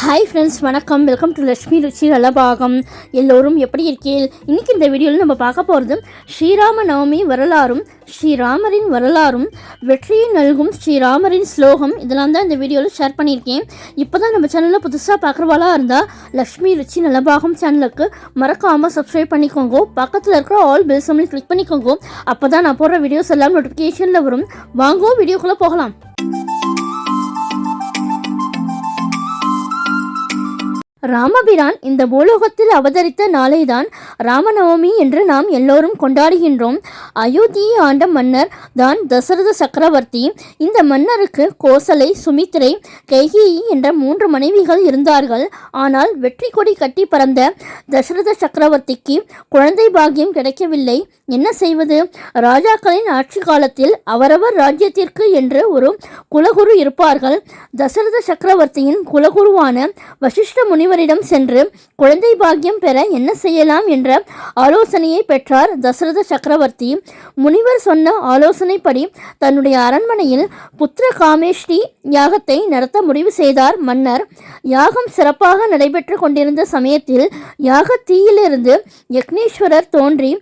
Hi friends, வணக்கம். Welcome to Lakshmi ருச்சி நலபாகம். எல்லோரும் எப்படி இருக்கீர்கள்? இன்றைக்கி இந்த வீடியோவில் நம்ம பார்க்க போகிறது ஸ்ரீராம நவமி வரலாறும் ஸ்ரீராமரின் வரலாறும் வெற்றியை நல்கும் ஸ்ரீராமரின் ஸ்லோகம் இதெல்லாம் தான் இந்த வீடியோவில் ஷேர் பண்ணியிருக்கேன். இப்போ தான் நம்ம சேனலில் புதுசாக பார்க்குறவாளா இருந்தால் லக்ஷ்மி ருச்சி நலபாகம் சேனலுக்கு மறக்காமல் சப்ஸ்கிரைப் பண்ணிக்கோங்க. பக்கத்தில் இருக்கிற ஆல் பெல் சிம்பலை கிளிக் பண்ணிக்கோங்க. அப்போ தான் நான் போடுற வீடியோஸ் எல்லாம் நோட்டிஃபிகேஷனில் வரும். வாங்கோ, வீடியோக்குள்ளே போகலாம். ராமபிரான் இந்த பூலோகத்தில் அவதரித்த நாளைதான் ராமநவமி என்று நாம் எல்லோரும் கொண்டாடுகின்றோம். அயோத்தியை ஆண்ட மன்னர் தான் தசரத சக்கரவர்த்தி. இந்த மன்னருக்கு கோசலை, சுமித்திரை, கைகேயி என்ற 3 மனைவிகள் இருந்தார்கள். ஆனால் வெற்றி கொடி கட்டி பறந்த தசரத சக்கரவர்த்திக்கு குழந்தை பாக்கியம் கிடைக்கவில்லை. என்ன செய்வது? ராஜாக்களின் ஆட்சி காலத்தில் அவரவர் ராஜ்யத்திற்கு என்று ஒரு குலகுரு இருப்பார்கள். தசரத சக்கரவர்த்தியின் குலகுருவான வசிஷ்ட முனிவரிடம் சென்று குழந்தை பாக்கியம் பெற என்ன செய்யலாம் என்ற ஆலோசனையை பெற்றார் தசரத சக்கரவர்த்தி. முனிவர் சொன்ன ஆலோசனைப்படி தன்னுடைய அரண்மனையில் புத்திர காமேஷ்டி யாகத்தை நடத்த முடிவு செய்தார் மன்னர். யாகம் சிறப்பாக நடைபெற்று கொண்டிருந்த சமயத்தில் யாக தீயிலிருந்து யக்னேஸ்வரர் தோன்றி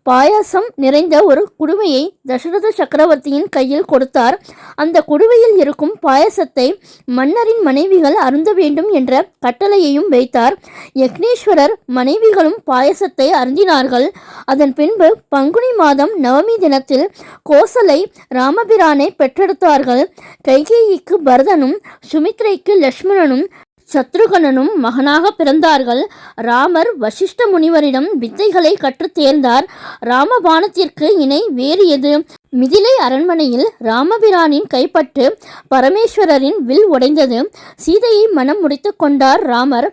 பாயாசம் நிறைந்த ஒரு குடுவையை தசரத சக்கரவர்த்தியின் கையில் கொடுத்தார். அந்த குடுவையில் இருக்கும் பாயசத்தை மன்னரின் மனைவிகள் அருந்த வேண்டும் என்ற கட்டளையையும் வைத்தார். யக்னேஸ்வரர் மனைவிகளும் பாயசத்தை அருந்தினார்கள். அதன் பின்பு பங்குனி மாதம் நவமி தினத்தில் கோசலை ராமபிரானை பெற்றெடுத்தார்கள். கைகேயிக்கு பரதனும் சுமித்ரைக்கு லட்சுமணனும் சத்ருகனனும் மகனாக பிறந்தார்கள். ராமர் வசிஷ்ட முனிவரிடம் வித்தைகளை கற்றுத் தேர்ந்தார். ராமபாணத்திற்கு இணை வேறு எது? மிதிலை அரண்மனையில் ராமபிரானின் கைப்பட்டு பரமேஸ்வரரின் வில் உடைந்தது. சீதையை மனம் முடித்து கொண்டார் ராமர்.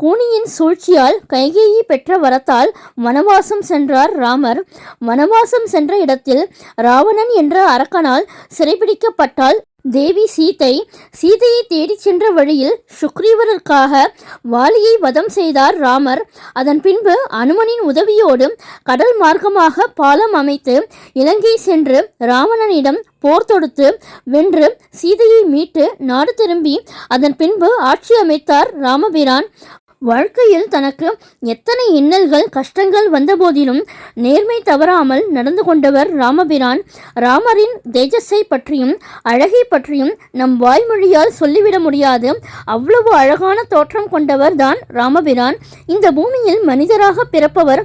கூனியின் சூழ்ச்சியால் கைகேயி பெற்ற வரத்தால் வனவாசம் சென்றார் ராமர். வனவாசம் சென்ற இடத்தில் ராவணன் என்ற அரக்கனால் சிறைபிடிக்கப்பட்டால் தேவி சீதையை தேடிச் சென்ற வழியில் சுக்ரீவருக்காக வாலியை வதம் செய்தார் ராமர். அதன் பின்பு அனுமனின் உதவியோடு கடல் மார்க்கமாக பாலம் அமைத்து இலங்கை சென்று ராவணனிடம் போர் தொடுத்து வென்று சீதையை மீட்டு நாடு திரும்பி அதன் பின்பு ஆட்சி அமைத்தார் ராமபிரான். வாழ்க்கையில் தனக்கு எத்தனை இன்னல்கள் கஷ்டங்கள் வந்த போதிலும் நேர்மை தவறாமல் நடந்து கொண்டவர் ராமபிரான். ராமரின் தேஜஸை பற்றியும் அழகை பற்றியும் நம் வாய்மொழியால் சொல்லிவிட முடியாது. அவ்வளவு அழகான தோற்றம் கொண்டவர் தான் ராமபிரான். இந்த பூமியில் மனிதராக பிறப்பவர்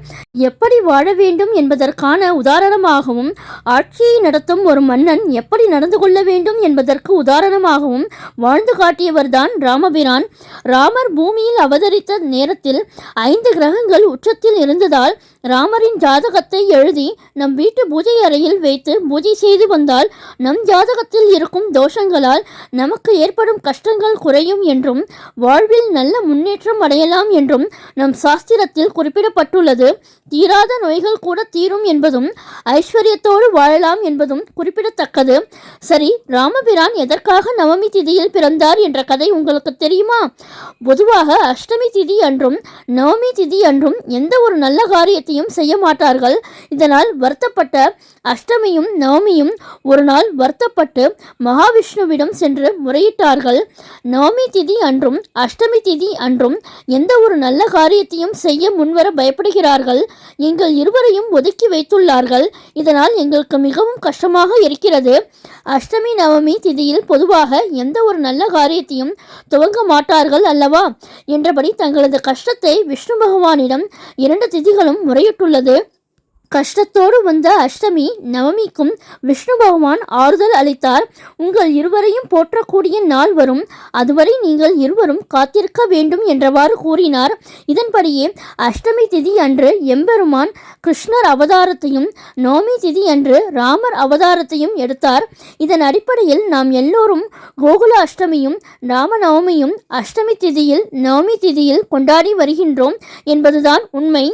எப்படி வாழ வேண்டும் என்பதற்கான உதாரணமாகவும், ஆட்சியை நடத்தும் ஒரு மன்னன் எப்படி நடந்து கொள்ள வேண்டும் என்பதற்கு உதாரணமாகவும் வாழ்ந்து காட்டியவர் தான் ராமபிரான். ராமர் பூமியில் அவதரித்த நேரத்தில் 5 கிரகங்கள் உச்சத்தில் இருந்ததால் ராமரின் ஜாதகத்தை எழுதி நம் வீட்டு பூஜை அறையில் வைத்து பூஜை செய்து வந்தால் நம் ஜாதகத்தில் இருக்கும் தோஷங்களால் நமக்கு ஏற்படும் கஷ்டங்கள் குறையும் என்றும் வாழ்வில் நல்ல முன்னேற்றம் அடையலாம் என்றும் நம் சாஸ்திரத்தில் குறிப்பிடப்பட்டுள்ளது. தீராத நோய்கள் கூட தீரும் என்பதும் ஐஸ்வர்யத்தோடு வாழலாம் என்பதும் குறிப்பிடத்தக்கது. சரி, ராமபிரான் எதற்காக நவமி திதியில் பிறந்தார் என்ற கதை உங்களுக்கு தெரியுமா? பொதுவாக அஷ்டமி திதி அன்றும் நவமி திதி அன்றும் எந்த ஒரு நல்ல காரியத்தையும் செய்ய மாட்டார்கள். இதனால் வருத்தப்பட்ட அஷ்டமியும் நவமியும் ஒரு நாள் வருத்தப்பட்டு மகாவிஷ்ணுவிடம் சென்று முறையிட்டார்கள். நவமி திதி அன்றும் அஷ்டமி திதி அன்றும் எந்த ஒரு நல்ல காரியத்தையும் செய்ய முன்வர பயப்படுகிறார்கள். எங்கள் இருவரையும் ஒதுக்கி வைத்துள்ளார்கள். இதனால் எங்களுக்கு மிகவும் கஷ்டமாக இருக்கிறது. அஷ்டமி நவமி திதியில் பொதுவாக எந்த ஒரு நல்ல காரியத்தையும் துவங்க மாட்டார்கள் அல்லவா என்றபடி தங்களது கஷ்டத்தை விஷ்ணு பகவானிடம் 2 திதிகளும் முறையிட்டுள்ளது. கஷ்டத்தோடு வந்த அஷ்டமி நவமிக்கும் விஷ்ணு பகவான் ஆறுதல் அளித்தார். உங்கள் இருவரையும் போற்றக்கூடிய நாள் வரும், அதுவரை நீங்கள் இருவரும் காத்திருக்க வேண்டும் என்றவாறு கூறினார். இதன்படியே அஷ்டமி திதி அன்று எம்பெருமான் கிருஷ்ணர் அவதாரத்தையும் நவமி திதி அன்று ராமர் அவதாரத்தையும் எடுத்தார். இதன் அடிப்படையில் நாம் எல்லோரும் கோகுல அஷ்டமியும் ராமநவமியும் அஷ்டமி திதியில் நவமி திதியில் கொண்டாடி வருகின்றோம் என்பதுதான் உண்மை.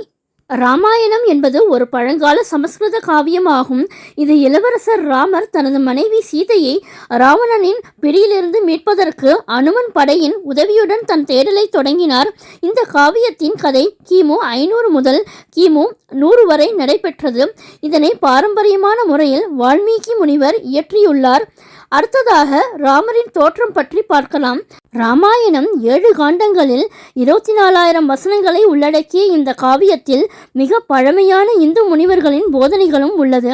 ராமாயணம் என்பது ஒரு பழங்கால சமஸ்கிருத காவியமாகும். இது இளவரசர் ராமர் தனது மனைவி சீதையை ராவணனின் பிடியிலிருந்து மீட்பதற்கு அனுமன் படையின் உதவியுடன் தன் தேடலை தொடங்கினார். இந்த காவியத்தின் கதை கிமு 500 முதல் கிமு 100 வரை நடைபெற்றது. இதனை பாரம்பரியமான முறையில் வால்மீகி முனிவர் இயற்றியுள்ளார். அடுத்ததாக ராமரின் தோற்றம் பற்றி பார்க்கலாம். ராமாயணம் 7 காண்டங்களில் 24,000 வசனங்களை உள்ளடக்கிய இந்த காவியத்தில் மிக பழமையான இந்து முனிவர்களின் போதனைகளும் உள்ளது.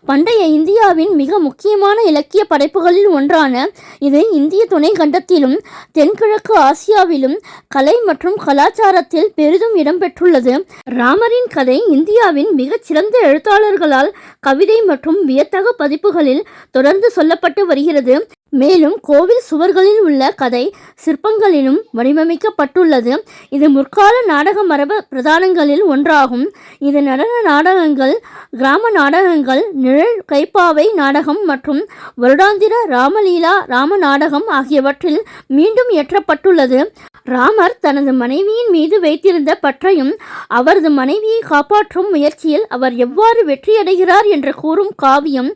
பண்டைய இந்தியாவின் மிக முக்கியமான இலக்கிய படைப்புகளில் ஒன்றான இது இந்திய துணை கண்டத்திலும் தென்கிழக்கு ஆசியாவிலும் கலை மற்றும் கலாச்சாரத்தில் பெரிதும் இடம்பெற்றுள்ளது. ராமரின் கதை இந்தியாவின் மிகச்சிறந்த எழுத்தாளர்களால் கவிதை மற்றும் வியத்தகு பதிப்புகளில் தொடர்ந்து சொல்லப்பட்டு வருகிறது. மேலும் கோவில் சுவர்களில் உள்ள கதை சிற்பங்களிலும் வடிவமைக்கப்பட்டுள்ளது. இது முற்கால நாடக மரபு பிரதானங்களில் ஒன்றாகும். இது நடன நாடகங்கள், கிராம நாடகங்கள், நிழல் கைப்பாவை நாடகம் மற்றும் வருடாந்திர ராமலீலா ராம நாடகம் ஆகியவற்றில் மீண்டும் இயற்றப்பட்டுள்ளது. ராமர் தனது மனைவியின் மீது வைத்திருந்த பற்றையும் அவரது மனைவியை காப்பாற்றும் முயற்சியில் அவர் எவ்வாறு வெற்றியடைகிறார் என்று கூறும் காவியம்.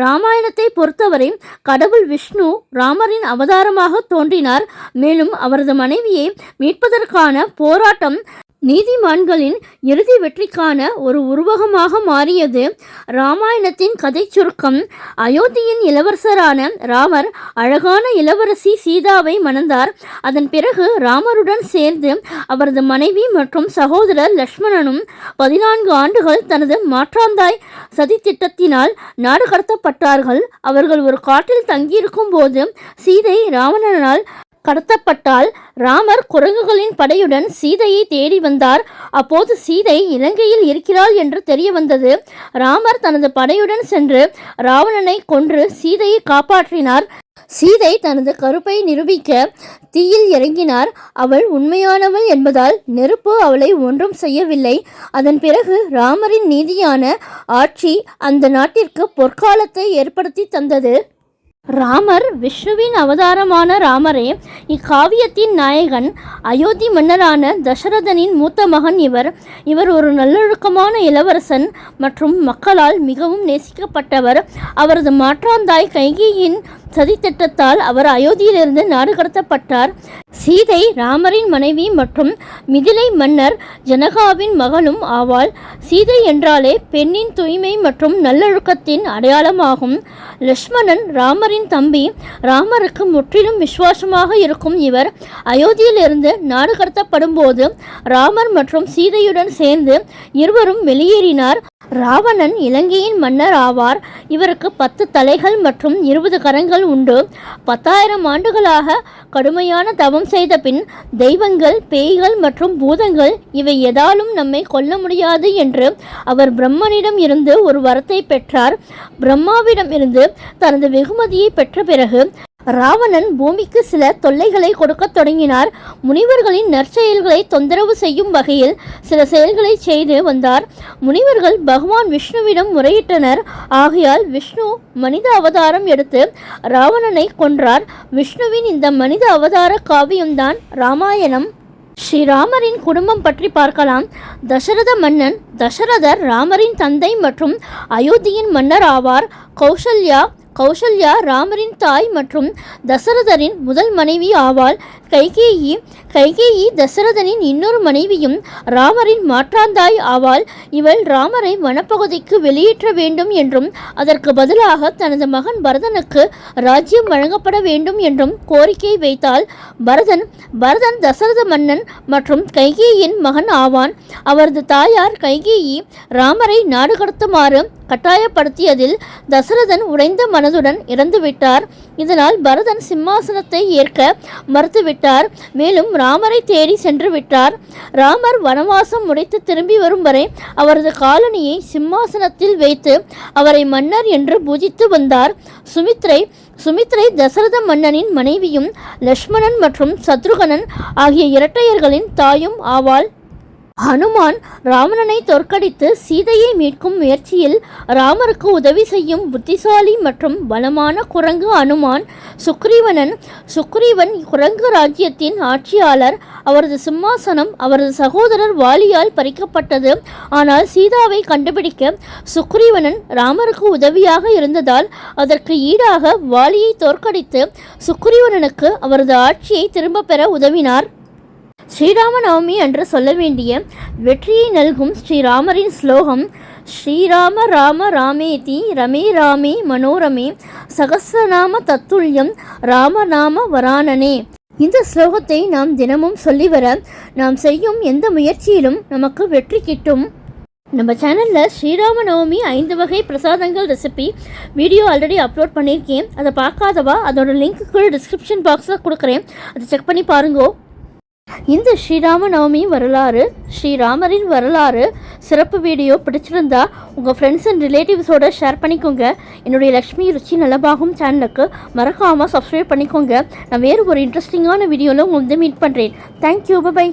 ராமாயணத்தை பொறுத்தவரை கடவுள் விஷ்ணு ராமரின் அவதாரமாக தோன்றினார். மேலும் அவரது மனைவியை மீட்பதற்கான போராட்டம் நீதிமான்களின் இறுதி வெற்றிக்கான ஒரு உருவகமாக மாறியது. ராமாயணத்தின் கதை சுருக்கம்: அயோத்தியின் இளவரசரான ராமர் அழகான இளவரசி சீதாவை மணந்தார். அதன் பிறகு ராமருடன் சேர்ந்து அவரது மனைவி மற்றும் சகோதரர் லக்ஷ்மணனும் 14 ஆண்டுகள் தனது மாற்றாந்தாய் சதி திட்டத்தினால் நாடு கடத்தப்பட்டார்கள். அவர்கள் ஒரு காட்டில் தங்கியிருக்கும் போது சீதை ராவணனால் கடத்தப்பட்டால் ராமர் குரங்குகளின் படையுடன் சீதையை தேடி வந்தார். அப்போது சீதை இலங்கையில் இருக்கிறாள் என்று தெரிய வந்தது. ராமர் தனது படையுடன் சென்று ராவணனை கொன்று சீதையை காப்பாற்றினார். சீதை தனது கருப்பை நிரூபிக்க தீயில் இறங்கினார். அவள் உண்மையானவள் என்பதால் நெருப்பு அவளை ஒன்றும் செய்யவில்லை. அதன் பிறகு ராமரின் நீதியான ஆட்சி அந்த நாட்டிற்கு பொற்காலத்தை ஏற்படுத்தி தந்தது. ராமர் விஷ்ணுவின் அவதாரமான ராமரே இக்காவியத்தின் நாயகன். அயோத்தி மன்னரான தசரதனின் மூத்த மகன் இவர் ஒரு நல்லொழுக்கமான இளவரசன் மற்றும் மக்களால் மிகவும் நேசிக்கப்பட்டவர். அவரது மாற்றாந்தாய் கைகேயின் சதித்திட்டத்தால் அவர் அயோத்தியிலிருந்து நாடு கடத்தப்பட்டார். சீதை ராமரின் மனைவி மற்றும் மிதிலை மன்னர் ஜனகாவின் மகளும் ஆவாள். சீதை என்றாலே பெண்ணின் தூய்மை மற்றும் நல்லொழுக்கத்தின் அடையாளமாகும். லக்ஷ்மணன் ராமரின் தம்பி. ராமருக்கு முற்றிலும் விசுவாசமாக இருக்கும் இவர் அயோத்தியிலிருந்து நாடு கடத்தப்படும் போது ராமர் மற்றும் சீதையுடன் சேர்ந்து இருவரும் வெளியேறினார். ராவணன் இலங்கையின் மன்னர் ஆவார். இவருக்கு 10 தலைகள் மற்றும் 20 கரங்கள் உண்டு. 10,000 ஆண்டுகளாக கடுமையான தவம் செய்த பின் தெய்வங்கள், பேய்கள் மற்றும் பூதங்கள் இவை எதாலும் நம்மை கொல்ல முடியாது என்று அவர் பிரம்மனிடம் இருந்து ஒரு வரத்தை பெற்றார். பிரம்மாவிடம் இருந்து தனது வெகுமதியை பெற்ற பிறகு ராவணன் பூமிக்கு சில தொல்லைகளை கொடுக்க தொடங்கினார். முனிவர்களின் நற்செயல்களை தொந்தரவு செய்யும் வகையில் சில செயல்களை செய்து வந்தார். முனிவர்கள் பகவான் விஷ்ணுவிடம் முறையிட்டனர். ஆகையால் விஷ்ணு மனித அவதாரம் எடுத்து ராவணனை கொன்றார். விஷ்ணுவின் இந்த மனித அவதார காவியம்தான் ராமாயணம். ஸ்ரீராமரின் குடும்பம் பற்றி பார்க்கலாம். தசரத மன்னன். தசரதர் ராமரின் தந்தை மற்றும் அயோத்தியின் மன்னர் ஆவார். கௌசல்யா ராமரின் தாய் மற்றும் தசரதரின் முதல் மனைவி ஆவாள். கைகேயி தசரதனின் இன்னொரு மனைவியும் ராமரின் மாற்றாந்தாய் ஆவாள். இவள் ராமரை வனப்பகுதிக்கு வெளியேற்ற வேண்டும் என்றும் அதற்கு பதிலாக தனது மகன் பரதனுக்கு ராஜ்யம் வழங்கப்பட வேண்டும் என்றும் கோரிக்கை வைத்தாள். பரதன் தசரத மன்னன் மற்றும் கைகேயின் மகன் ஆவான். அவரது தாயார் கைகேயி ராமரை நாடு கடத்துமாறு கட்டாயப்படுத்தியதில் தசரதன் உடைந்த மனதுடன் இறந்துவிட்டார். இதனால் பரதன் சிம்மாசனத்தை ஏற்க மறுத்துவிட்டார். மேலும் ராமரை தேடி சென்று விட்டார். ராமர் வனவாசம் முடித்து திரும்பி வரும் வரை அவரது காலனியை சிம்மாசனத்தில் வைத்து அவரை மன்னர் என்று பூஜித்து வந்தார். சுமித்ரை தசரத மன்னனின் மனைவியும் லக்ஷ்மணன் மற்றும் சத்ருகனன் ஆகிய இரட்டையர்களின் தாயும் ஆவாள். ஹனுமான் ராவணனை தோற்கடித்து சீதையை மீட்கும் முயற்சியில் ராமருக்கு உதவி செய்யும் புத்திசாலி மற்றும் பலமான குரங்கு அனுமான். சுக்ரீவன் குரங்கு ராஜ்யத்தின் ஆட்சியாளர். அவரது சிம்மாசனம் அவரது சகோதரர் வாலியால் பறிக்கப்பட்டது. ஆனால் சீதாவை கண்டுபிடிக்க சுக்ரீவனன் ராமருக்கு உதவியாக இருந்ததால் அதற்கு ஈடாக வாலியை தோற்கடித்து சுக்ரீவனனுக்கு அவரது ஆட்சியை திரும்ப பெற உதவினார். ஸ்ரீராம நவமி என்று சொல்ல வேண்டிய வெற்றியை நல்கும் ஸ்ரீராமரின் ஸ்லோகம்: ஸ்ரீராம ராம ராமேதி ரமே ராமே மனோரமே சகஸ்ரநாம தத்துல்யம் ராமநாம வரானனே. இந்த ஸ்லோகத்தை நாம் தினமும் சொல்லி வர நாம் செய்யும் எந்த முயற்சியிலும் நமக்கு வெற்றி கிட்டும். நம்ம சேனலில் ஸ்ரீராம நவமி 5 வகை பிரசாதங்கள் ரெசிபி வீடியோ ஆல்ரெடி அப்லோட் பண்ணியிருக்கேன். அதை பார்க்காதவா அதோட லிங்க்கு டிஸ்கிரிப்ஷன் பாக்ஸில் கொடுக்குறேன், அதை செக் பண்ணி பாருங்கோ. இந்த ஸ்ரீராம நவமி வரலாறு, ஸ்ரீராமரின் வரலாறு சிறப்பு வீடியோ பிடிச்சிருந்தா உங்கள் ஃப்ரெண்ட்ஸ் அண்ட் ரிலேட்டிவ்ஸோடு ஷேர் பண்ணிக்கோங்க. என்னுடைய லக்ஷ்மி ருச்சி நலபாகும் சேனலுக்கு மறக்காமல் சப்ஸ்கிரைப் பண்ணிக்கோங்க. நான் வேறு ஒரு இன்ட்ரெஸ்டிங்கான வீடியோவில் உங்களை மீட் பண்ணுறேன். Thank you, by.